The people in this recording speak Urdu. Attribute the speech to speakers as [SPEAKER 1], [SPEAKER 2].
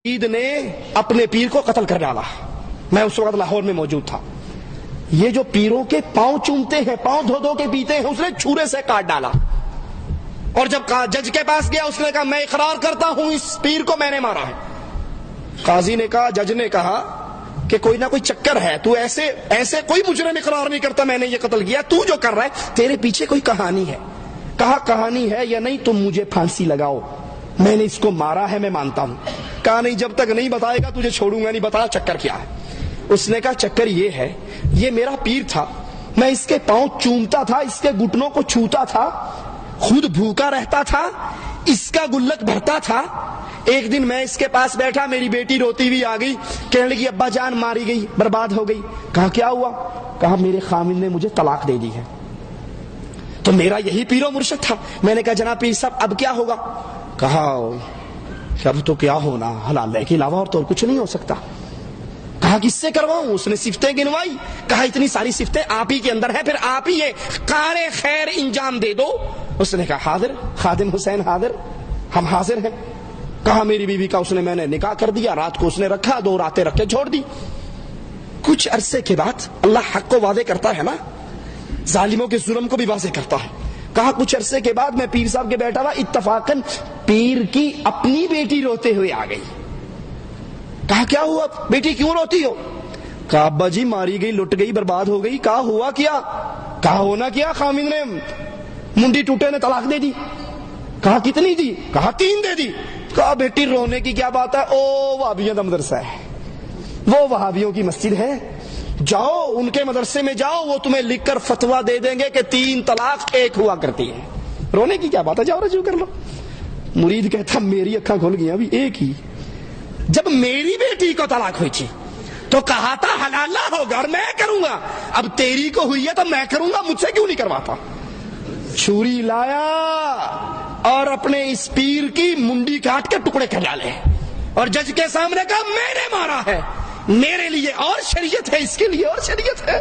[SPEAKER 1] عید نے اپنے پیر کو قتل کر ڈالا. میں اس وقت لاہور میں موجود تھا. یہ جو پیروں کے پاؤں چومتے ہیں, پاؤں دھو دھو کے پیتے ہیں, اس نے چھورے سے کاٹ ڈالا. اور جب جج کے پاس گیا اس نے کہا میں اقرار کرتا ہوں اس پیر کو میں نے مارا ہے. قاضی نے کہا, جج نے کہا کہ کوئی نہ کوئی چکر ہے, تو ایسے کوئی مجرم اقرار نہیں کرتا میں نے یہ قتل کیا, تو جو کر رہا ہے تیرے پیچھے کوئی کہانی ہے. کہا کہانی ہے یا نہیں تم مجھے پھانسی لگاؤ, میں نے اس کو مارا ہے میں مانتا ہوں. کہا نہیں جب تک نہیں بتائے گا تجھے چھوڑوں گا نہیں, بتا چکر کیا ہے. اس نے کہا چکر یہ ہے, یہ میرا پیر تھا, میں اس کے پاؤں چومتا تھا, اس کے گھٹنوں کو چھوتا تھا, خود بھوکا رہتا تھا, اس کا گلک بھرتا تھا. ایک دن میں اس کے پاس بیٹھا, میری بیٹی روتی ہوئی آ گئی, کہنے لگی ابا جان ماری گئی, برباد ہو گئی. کہا کیا ہوا؟ کہا میرے خامن نے مجھے طلاق دے دی ہے. تو میرا یہی پیر و مرشد تھا. میں نے کہا جناب پیر صاحب اب کیا ہوگا؟ کہا اب تو کیا ہونا, حلال کے علاوہ اور تو کچھ نہیں ہو سکتا. کہا کس سے کرواؤں؟ اس نے صفتیں گنوائی. کہا اتنی ساری صفتیں آپ ہی کے اندر ہیں, پھر آپ ہی یہ کار خیر انجام دے دو. اس نے کہا حاضر, خادم حسین حاضر, ہم حاضر ہیں. کہا میری بیوی کا اس نے میں نے نکاح کر دیا, رات کو اس نے رکھا, 2 راتیں رکھ کے چھوڑ دی. کچھ عرصے کے بعد اللہ حق کو واضح کرتا ہے نا, ظالموں کے ظلم کو بھی واضح کرتا ہے. کہا کچھ عرصے کے بعد میں پیر صاحب کے بیٹھا ہوا, اتفاقاً پیر کی اپنی بیٹی روتے ہوئے آ گئی. کہا کیا ہوا بیٹی کیوں روتی ہو؟ کہا ابا جی ماری گئی, لٹ گئی, برباد ہو گئی. کہا ہوا کیا؟ کہا ہونا کیا, خامن نے منڈی ٹوٹے نے طلاق دے دی. کہا کتنی دی؟ کہا 3 دے دی. کہا بیٹی رونے کی کیا بات ہے, او وہابیوں کا مدرسہ ہے, وہ وہابیوں کی مسجد ہے, جاؤ ان کے مدرسے میں جاؤ, وہ تمہیں لکھ کر فتویٰ دے دیں گے کہ 3 طلاق 1 ہوا کرتی ہے. رونے کی کیا بات ہے, جاؤ رجوع کر لو. مرید کہتا میری اکھاں کھل گئی ابھی ایک ہی. جب میری بیٹی کو طلاق ہوئی تھی تو کہا تھا حلالہ ہوگا اور میں کروں گا, اب تیری کو ہوئی ہے تو میں کروں گا, مجھ سے کیوں نہیں کرواتا. چھری لایا اور اپنے اس پیر کی منڈی کاٹ کے ٹکڑے کر ڈالے, اور جج کے سامنے کہا میں نے مارا ہے, میرے لیے اور شریعت ہے, اس کے لیے اور شریعت ہے.